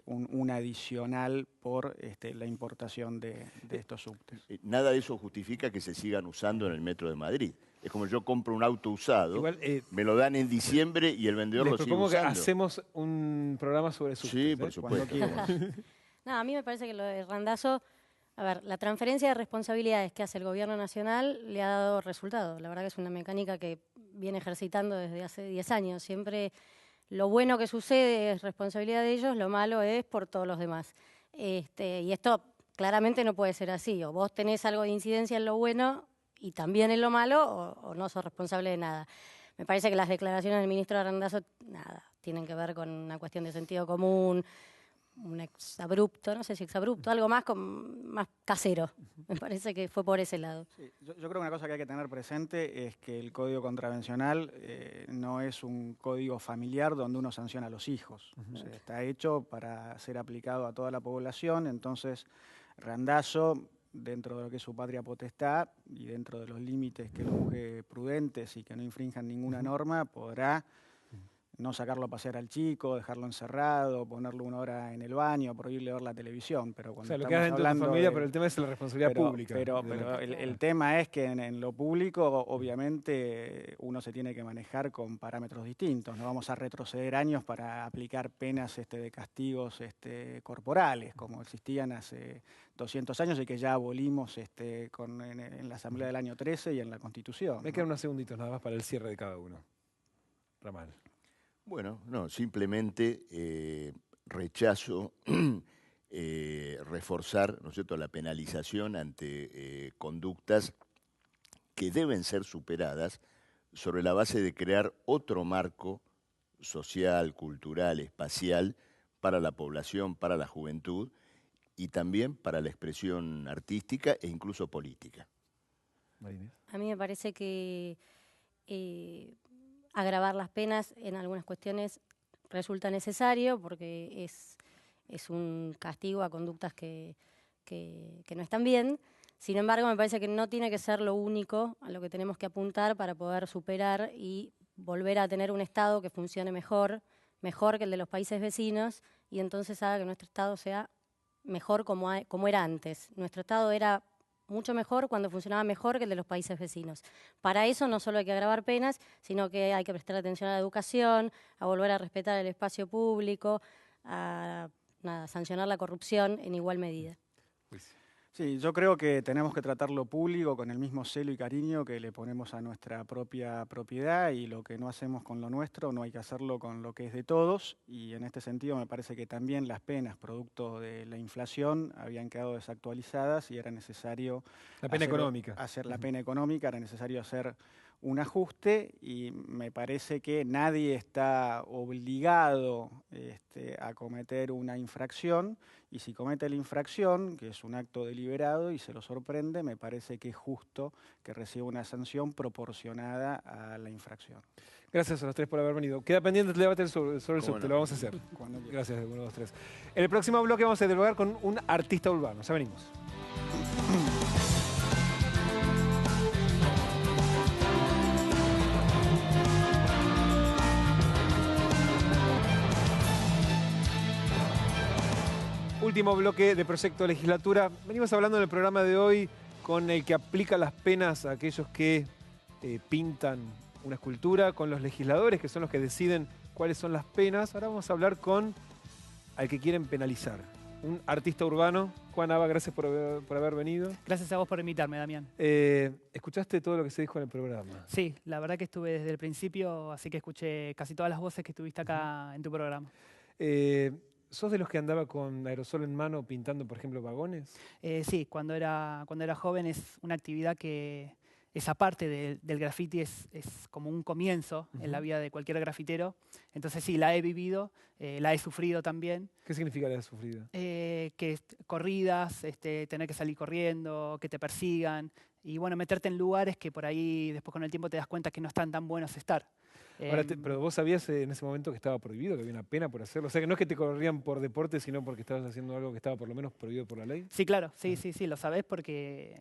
un adicional por la importación de estos subtes. Nada de eso justifica que se sigan usando en el metro de Madrid. Es como yo compro un auto usado, igual, me lo dan en diciembre y el vendedor lo sigue usando. Les propongo que hacemos un programa sobre subtes. Sí, por supuesto. No, a mí me parece que lo de Randazzo, a ver, la transferencia de responsabilidades que hace el gobierno nacional le ha dado resultado. La verdad que es una mecánica que viene ejercitando desde hace 10 años. Siempre lo bueno que sucede es responsabilidad de ellos, lo malo es por todos los demás. Y esto claramente no puede ser así. O vos tenés algo de incidencia en lo bueno y también en lo malo, o no sos responsable de nada. Me parece que las declaraciones del ministro Randazzo, nada, tienen que ver con una cuestión de sentido común. un exabrupto, no sé si exabrupto, algo más, más casero. Me parece que fue por ese lado. Sí, yo creo que una cosa que hay que tener presente es que el código contravencional no es un código familiar donde uno sanciona a los hijos. O sea, está hecho para ser aplicado a toda la población, entonces Randazzo, dentro de lo que es su patria potestad y dentro de los límites que lo juzgue prudentes y que no infrinjan ninguna norma, podrá no sacarlo a pasear al chico, dejarlo encerrado, ponerlo 1 hora en el baño, prohibirle ver la televisión. Pero cuando O sea, lo estamos que hagas dentro de tu hablando familia, de- pero el tema es la responsabilidad pública. Pero el tema es que en lo público, obviamente, uno se tiene que manejar con parámetros distintos. No vamos a retroceder años para aplicar penas de castigos corporales, como existían hace 200 años y que ya abolimos en la Asamblea del año 13 y en la Constitución. Me quedan unos segunditos nada más para el cierre de cada uno. Ramal. Bueno, no, simplemente rechazo reforzar, ¿no es cierto?, la penalización ante conductas que deben ser superadas sobre la base de crear otro marco social, cultural, espacial para la población, para la juventud y también para la expresión artística e incluso política. Marinés. A mí me parece que agravar las penas en algunas cuestiones resulta necesario porque es un castigo a conductas que no están bien. Sin embargo, me parece que no tiene que ser lo único a lo que tenemos que apuntar para poder superar y volver a tener un Estado que funcione mejor que el de los países vecinos, y entonces haga que nuestro Estado sea mejor como era antes. Nuestro Estado era mucho mejor cuando funcionaba mejor que el de los países vecinos. Para eso no solo hay que agravar penas, sino que hay que prestar atención a la educación, a volver a respetar el espacio público, a sancionar la corrupción en igual medida. Sí, yo creo que tenemos que tratar lo público con el mismo celo y cariño que le ponemos a nuestra propia propiedad, y lo que no hacemos con lo nuestro no hay que hacerlo con lo que es de todos, y en este sentido me parece que también las penas producto de la inflación habían quedado desactualizadas y era necesario La pena económica. hacer la pena económica, era necesario hacer un ajuste, y me parece que nadie está obligado a cometer una infracción, y si comete la infracción, que es un acto deliberado y se lo sorprende, me parece que es justo que reciba una sanción proporcionada a la infracción. Gracias a los tres por haber venido. Queda pendiente el debate sobre el subte, no? lo vamos a hacer. Cuando quieran. Gracias, uno, dos, tres. En el próximo bloque vamos a dialogar con un artista urbano. Ya venimos. Último bloque de Proyecto de Legislatura. Venimos hablando en el programa de hoy con el que aplica las penas a aquellos que pintan una escultura, con los legisladores, que son los que deciden cuáles son las penas. Ahora vamos a hablar con al que quieren penalizar, un artista urbano. Juan Aba, gracias por haber venido. Gracias a vos por invitarme, Damián. ¿Escuchaste todo lo que se dijo en el programa? Sí, la verdad que estuve desde el principio, así que escuché casi todas las voces que estuviste acá en tu programa. ¿Sos de los que andaba con aerosol en mano pintando, por ejemplo, vagones? Sí, cuando era joven es una actividad que esa parte del graffiti es como un comienzo en la vida de cualquier grafitero. Entonces sí, la he vivido, la he sufrido también. ¿Qué significa la sufrida? Corridas, tener que salir corriendo, que te persigan y bueno, meterte en lugares que por ahí después con el tiempo te das cuenta que no están tan buenos estar. Ahora, pero vos sabías en ese momento que estaba prohibido, que había una pena por hacerlo. O sea, que no es que te corrían por deporte, sino porque estabas haciendo algo que estaba por lo menos prohibido por la ley. Sí, claro, sí, lo sabés porque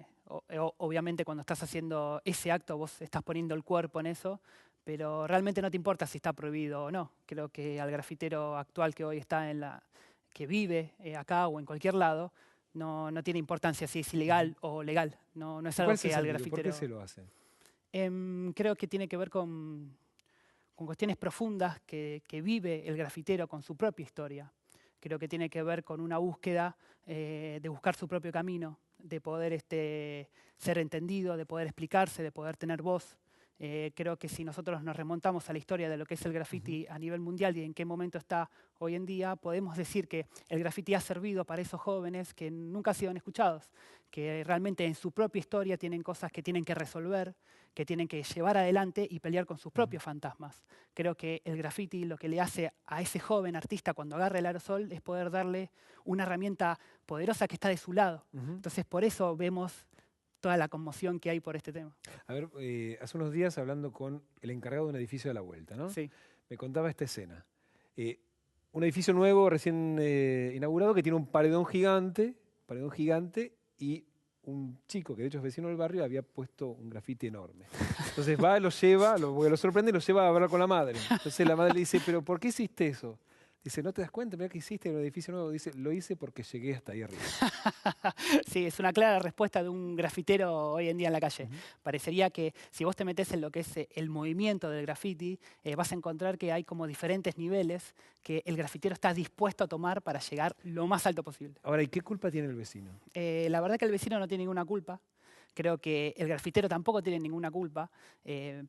obviamente cuando estás haciendo ese acto vos estás poniendo el cuerpo en eso, pero realmente no te importa si está prohibido o no. Creo que al grafitero actual que hoy está que vive acá o en cualquier lado, no tiene importancia si es ilegal o legal. No es algo que al grafitero... ¿Por qué se lo hacen? Creo que tiene que ver con cuestiones profundas que vive el grafitero con su propia historia. Creo que tiene que ver con una búsqueda de buscar su propio camino, de poder ser entendido, de poder explicarse, de poder tener voz. Creo que si nosotros nos remontamos a la historia de lo que es el graffiti a nivel mundial y en qué momento está hoy en día, podemos decir que el graffiti ha servido para esos jóvenes que nunca han sido escuchados, que realmente en su propia historia tienen cosas que tienen que resolver, que tienen que llevar adelante y pelear con sus propios fantasmas. Creo que el graffiti lo que le hace a ese joven artista cuando agarra el aerosol es poder darle una herramienta poderosa que está de su lado. Entonces, por eso vemos toda la conmoción que hay por este tema. A ver, hace unos días hablando con el encargado de un edificio de la Vuelta, ¿no? Sí. Me contaba esta escena. Un edificio nuevo, recién inaugurado, que tiene un paredón gigante y un chico, que de hecho es vecino del barrio, había puesto un grafiti enorme. Entonces va, lo lleva, lo sorprende y lo lleva a hablar con la madre. Entonces la madre le dice, ¿pero por qué hiciste eso? Dice, ¿no te das cuenta? Mira que hiciste en un edificio nuevo. Dice, lo hice porque llegué hasta ahí arriba. Sí, es una clara respuesta de un grafitero hoy en día en la calle. Parecería que si vos te metés en lo que es el movimiento del graffiti, vas a encontrar que hay como diferentes niveles que el grafitero está dispuesto a tomar para llegar lo más alto posible. Ahora, ¿y qué culpa tiene el vecino? La verdad que el vecino no tiene ninguna culpa. Creo que el grafitero tampoco tiene ninguna culpa.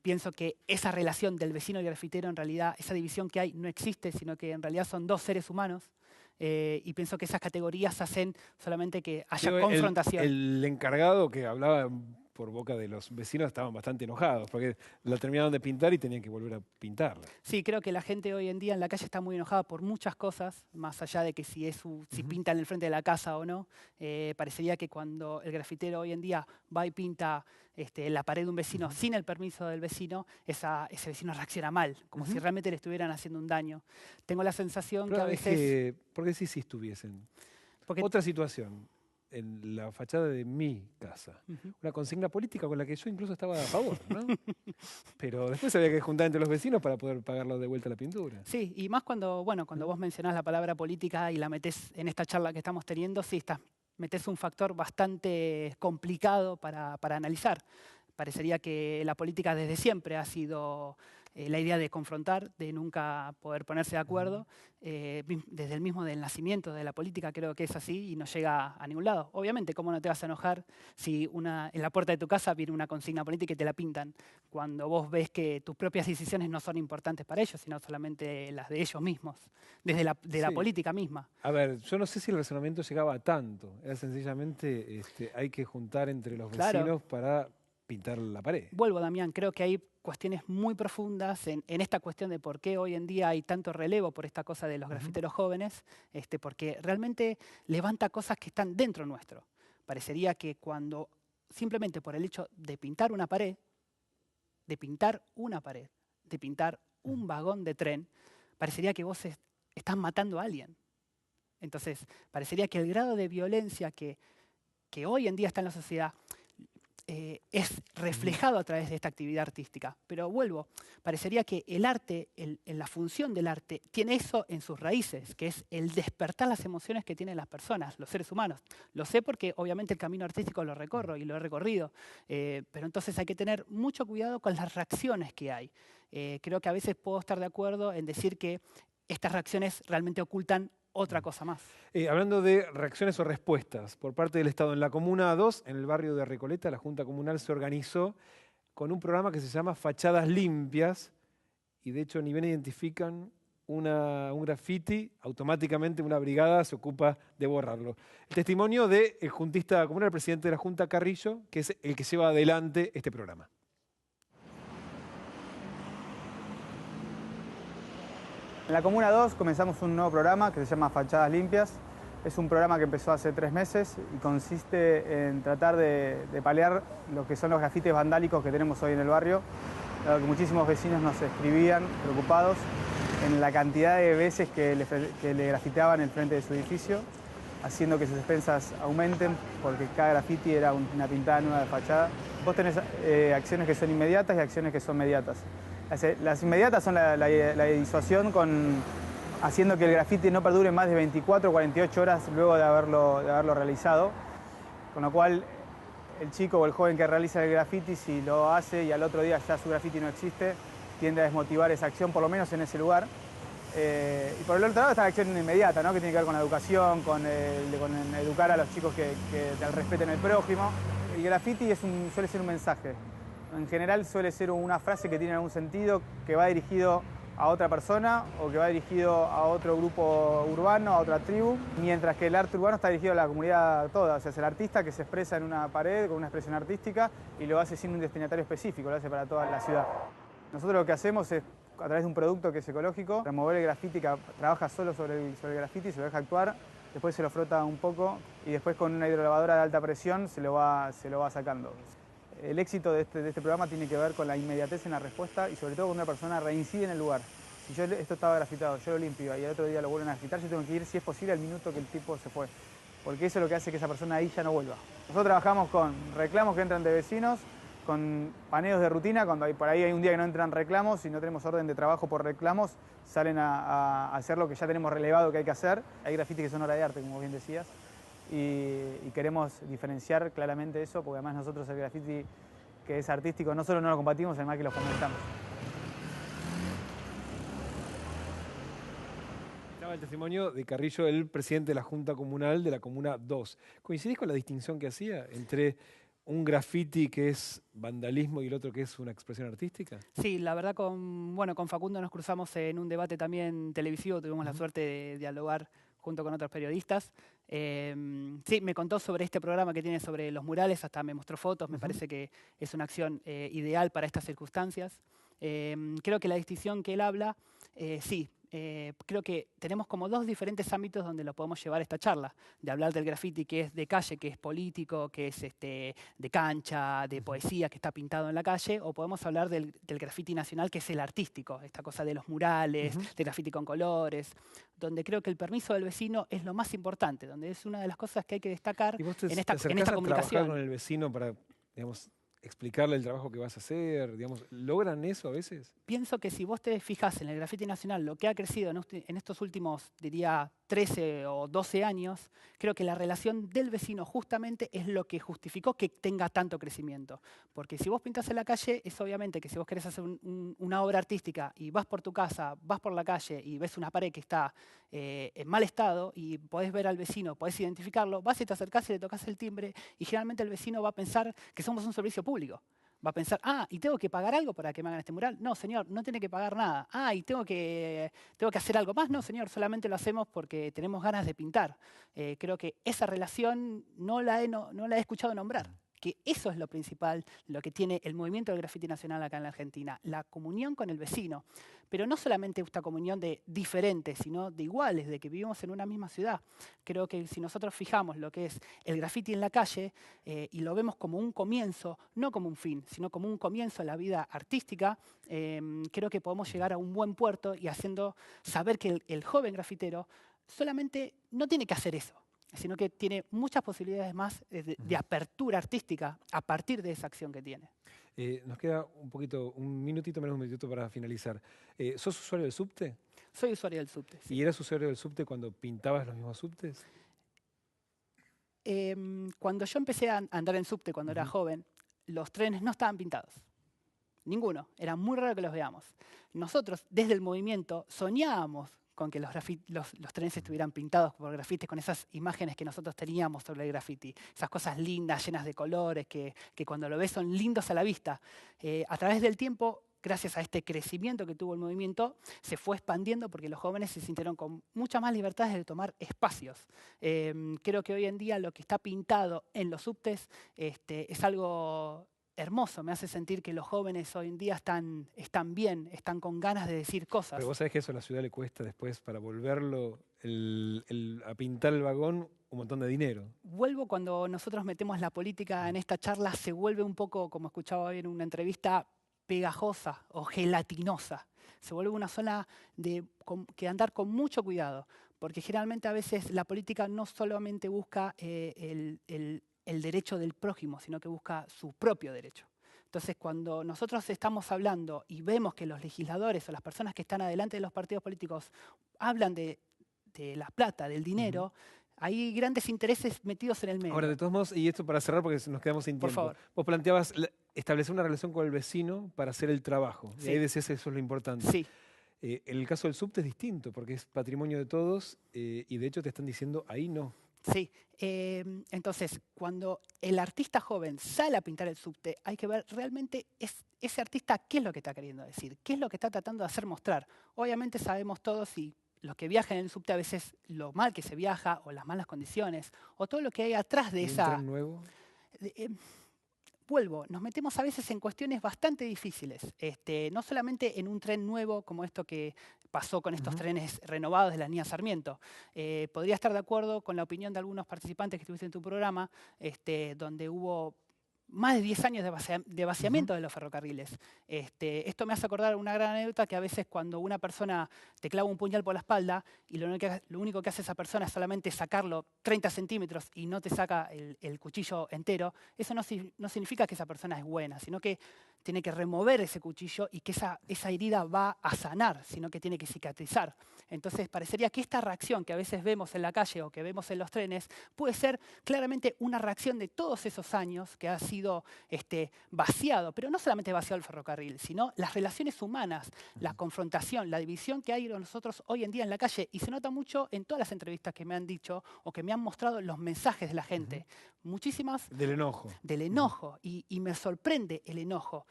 Pienso que esa relación del vecino y el grafitero, en realidad, esa división que hay no existe, sino que en realidad son dos seres humanos. Y pienso que esas categorías hacen solamente que haya confrontación. El encargado que hablaba por boca de los vecinos estaban bastante enojados, porque la terminaron de pintar y tenían que volver a pintarla. Sí, creo que la gente hoy en día en la calle está muy enojada por muchas cosas, más allá de que si pinta en el frente de la casa o no. Parecería que cuando el grafitero hoy en día va y pinta la pared de un vecino sin el permiso del vecino, ese vecino reacciona mal, como si realmente le estuvieran haciendo un daño. Tengo la sensación que a veces... ¿Por qué si estuviesen? Otra situación. En la fachada de mi casa. Una consigna política con la que yo incluso estaba a favor, ¿no? Pero después había que juntar entre los vecinos para poder pagarlo de vuelta la pintura. Sí, y más cuando vos mencionás la palabra política y la metés en esta charla que estamos teniendo, sí, metés un factor bastante complicado para analizar. Parecería que la política desde siempre ha sido la idea de confrontar, de nunca poder ponerse de acuerdo. Desde el mismo del nacimiento de la política creo que es así y no llega a ningún lado. Obviamente, ¿cómo no te vas a enojar si en la puerta de tu casa viene una consigna política y te la pintan? Cuando vos ves que tus propias decisiones no son importantes para ellos, sino solamente las de ellos mismos, desde la política misma. A ver, yo no sé si el razonamiento llegaba a tanto. Era sencillamente, hay que juntar entre los vecinos para pintar la pared. Vuelvo, Damián, creo que hay cuestiones muy profundas en esta cuestión de por qué hoy en día hay tanto relevo por esta cosa de los grafiteros jóvenes, porque realmente levanta cosas que están dentro nuestro. Parecería que cuando simplemente por el hecho de pintar una pared, de pintar un vagón de tren, parecería que vos estás matando a alguien. Entonces, parecería que el grado de violencia que hoy en día está en la sociedad es reflejado a través de esta actividad artística. Pero vuelvo, parecería que el arte, la función del arte, tiene eso en sus raíces, que es el despertar las emociones que tienen las personas, los seres humanos. Lo sé porque obviamente el camino artístico lo recorro y lo he recorrido, pero entonces hay que tener mucho cuidado con las reacciones que hay. Creo que a veces puedo estar de acuerdo en decir que estas reacciones realmente ocultan otra cosa más. Hablando de reacciones o respuestas por parte del Estado, en la Comuna 2, en el barrio de Recoleta, la Junta Comunal se organizó con un programa que se llama Fachadas Limpias y de hecho ni bien identifican un grafiti, automáticamente una brigada se ocupa de borrarlo. El testimonio del juntista comunal, el presidente de la Junta, Carrillo, que es el que lleva adelante este programa. En la Comuna 2 comenzamos un nuevo programa que se llama Fachadas Limpias. Es un programa que empezó hace 3 meses y consiste en tratar de paliar lo que son los grafitis vandálicos que tenemos hoy en el barrio, dado que muchísimos vecinos nos escribían preocupados en la cantidad de veces que le grafiteaban el frente de su edificio, haciendo que sus expensas aumenten porque cada grafiti era una pintada nueva de fachada. Vos tenés acciones que son inmediatas y acciones que son mediatas. Las inmediatas son la disuasión haciendo que el grafiti no perdure más de 24 o 48 horas luego de haberlo realizado, con lo cual el chico o el joven que realiza el grafiti, si lo hace y al otro día ya su grafiti no existe, tiende a desmotivar esa acción, por lo menos en ese lugar. Y por el otro lado está la acción inmediata, ¿no? Que tiene que ver con la educación, con educar a los chicos que respeten el prójimo. El grafiti suele ser un mensaje. En general suele ser una frase que tiene algún sentido, que va dirigido a otra persona o que va dirigido a otro grupo urbano, a otra tribu, mientras que el arte urbano está dirigido a la comunidad toda. O sea, es el artista que se expresa en una pared con una expresión artística y lo hace sin un destinatario específico, lo hace para toda la ciudad. Nosotros lo que hacemos es, a través de un producto que es ecológico, remover el grafiti, que trabaja solo sobre el grafiti, se lo deja actuar, después se lo frota un poco y después con una hidrolavadora de alta presión se lo va sacando. El éxito de este programa tiene que ver con la inmediatez en la respuesta y sobre todo cuando una persona reincide en el lugar. Si esto estaba grafitado, yo lo limpio y el otro día lo vuelven a grafitar, yo tengo que ir, si es posible, al minuto que el tipo se fue. Porque eso es lo que hace que esa persona ahí ya no vuelva. Nosotros trabajamos con reclamos que entran de vecinos, con paneos de rutina, cuando por ahí hay un día que no entran reclamos y no tenemos orden de trabajo por reclamos, salen a hacer lo que ya tenemos relevado que hay que hacer. Hay grafitis que son obra de arte, como bien decías. Y queremos diferenciar claramente eso, porque además nosotros el graffiti que es artístico no solo no lo combatimos, además que lo fomentamos. Estaba el testimonio de Carrillo, el presidente de la Junta Comunal de la Comuna 2. ¿Coincidís con la distinción que hacía entre un graffiti que es vandalismo y el otro que es una expresión artística? Sí, la verdad con Facundo nos cruzamos en un debate también televisivo, tuvimos la suerte de dialogar junto con otros periodistas. Sí, me contó sobre este programa que tiene sobre los murales, hasta me mostró fotos, me parece que es una acción ideal para estas circunstancias. Creo que la distinción que él habla, sí, creo que tenemos como dos diferentes ámbitos donde lo podemos llevar esta charla, de hablar del graffiti que es de calle, que es político, que es de cancha, de poesía, que está pintado en la calle, o podemos hablar del graffiti nacional, que es el artístico, esta cosa de los murales, de graffiti con colores, donde creo que el permiso del vecino es lo más importante, donde es una de las cosas que hay que destacar en esta comunicación. ¿Trabajar con el vecino para, digamos, explicarle el trabajo que vas a hacer? Digamos, ¿logran eso a veces? Pienso que si vos te fijas en el graffiti nacional, lo que ha crecido en estos últimos, diría, 13 o 12 años, creo que la relación del vecino justamente es lo que justificó que tenga tanto crecimiento. Porque si vos pintás en la calle, es obviamente que si vos querés hacer una obra artística y vas por tu casa, vas por la calle y ves una pared que está en mal estado y podés ver al vecino, podés identificarlo, vas y te acercás y le tocas el timbre y generalmente el vecino va a pensar que somos un servicio público. Va a pensar, ¿y tengo que pagar algo para que me hagan este mural? No, señor, no tiene que pagar nada. ¿Y tengo que hacer algo más? No, señor, solamente lo hacemos porque tenemos ganas de pintar. Creo que esa relación no la he escuchado nombrar. Que eso es lo principal, lo que tiene el movimiento del graffiti nacional acá en la Argentina, la comunión con el vecino. Pero no solamente esta comunión de diferentes, sino de iguales, de que vivimos en una misma ciudad. Creo que si nosotros fijamos lo que es el graffiti en la calle y lo vemos como un comienzo, no como un fin, sino como un comienzo en la vida artística, creo que podemos llegar a un buen puerto y haciendo saber que el joven grafitero solamente no tiene que hacer eso, sino que tiene muchas posibilidades más de apertura artística a partir de esa acción que tiene. Nos queda un minutito menos de un minutito para finalizar. ¿Sos usuario del subte? Soy usuario del subte. Sí. ¿Y eras usuario del subte cuando pintabas los mismos subtes? Cuando yo empecé a andar en subte, cuando era joven, los trenes no estaban pintados. Ninguno. Era muy raro que los veamos. Nosotros, desde el movimiento, soñábamos con que los trenes estuvieran pintados por grafitis, con esas imágenes que nosotros teníamos sobre el graffiti, esas cosas lindas, llenas de colores, que cuando lo ves son lindos a la vista. A través del tiempo, gracias a este crecimiento que tuvo el movimiento, se fue expandiendo porque los jóvenes se sintieron con muchas más libertades de tomar espacios. Creo que hoy en día lo que está pintado en los subtes es algo hermoso, me hace sentir que los jóvenes hoy en día están bien, están con ganas de decir cosas. Pero vos sabés que eso a la ciudad le cuesta después, para volverlo a pintar el vagón, un montón de dinero. Vuelvo cuando nosotros metemos la política en esta charla, se vuelve un poco, como escuchaba hoy en una entrevista, pegajosa o gelatinosa. Se vuelve una zona que andar con mucho cuidado, porque generalmente a veces la política no solamente busca el derecho del prójimo, sino que busca su propio derecho. Entonces, cuando nosotros estamos hablando y vemos que los legisladores o las personas que están adelante de los partidos políticos hablan de la plata, del dinero, hay grandes intereses metidos en el medio. Ahora, de todos modos, y esto para cerrar porque nos quedamos sin tiempo. Por favor. Vos planteabas establecer una relación con el vecino para hacer el trabajo. Sí. Y ahí decías eso es lo importante. Sí. En el caso del subte es distinto porque es patrimonio de todos y de hecho te están diciendo ahí no. Sí, entonces cuando el artista joven sale a pintar el subte, hay que ver realmente ese artista qué es lo que está queriendo decir, qué es lo que está tratando de hacer mostrar. Obviamente sabemos todos y los que viajan en el subte a veces lo mal que se viaja o las malas condiciones o todo lo que hay atrás de esa... ¿Un tren nuevo? Vuelvo, nos metemos a veces en cuestiones bastante difíciles, no solamente en un tren nuevo como esto que pasó con estos trenes renovados de la línea Sarmiento. Podría estar de acuerdo con la opinión de algunos participantes que estuviste en tu programa, donde hubo más de 10 años de vaciamiento de los ferrocarriles. Esto me hace acordar una gran anécdota que a veces cuando una persona te clava un puñal por la espalda y lo único que hace esa persona es solamente sacarlo 30 centímetros y no te saca el cuchillo entero, eso no significa que esa persona es buena, sino que tiene que remover ese cuchillo y que esa herida va a sanar, sino que tiene que cicatrizar. Entonces parecería que esta reacción que a veces vemos en la calle o que vemos en los trenes puede ser claramente una reacción de todos esos años que ha sido vaciado, pero no solamente vaciado el ferrocarril, sino las relaciones humanas, la confrontación, la división que hay nosotros hoy en día en la calle. Y se nota mucho en todas las entrevistas que me han dicho o que me han mostrado los mensajes de la gente. Muchísimas... Del enojo. Del enojo. Y me sorprende el enojo.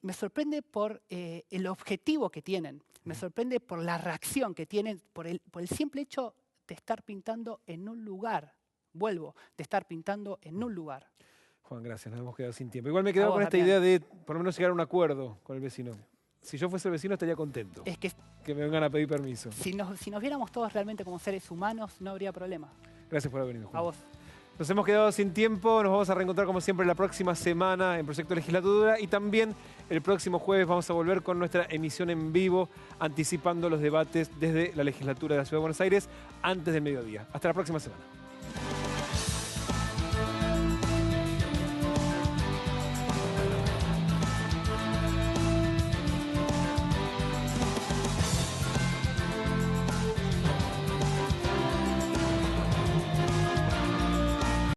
Me sorprende por el objetivo que tienen. Me sorprende por la reacción que tienen, por el simple hecho de estar pintando en un lugar. Vuelvo, de estar pintando en un lugar. Juan, gracias, nos hemos quedado sin tiempo. Igual me he quedado con esta idea de por lo menos llegar a un acuerdo con el vecino. Si yo fuese el vecino estaría contento. Es que me vengan a pedir permiso. Si nos viéramos todos realmente como seres humanos, no habría problema. Gracias por haber venido, Juan. A vos. Nos hemos quedado sin tiempo, nos vamos a reencontrar como siempre la próxima semana en Proyecto Legislatura y también el próximo jueves vamos a volver con nuestra emisión en vivo anticipando los debates desde la legislatura de la Ciudad de Buenos Aires antes del mediodía. Hasta la próxima semana.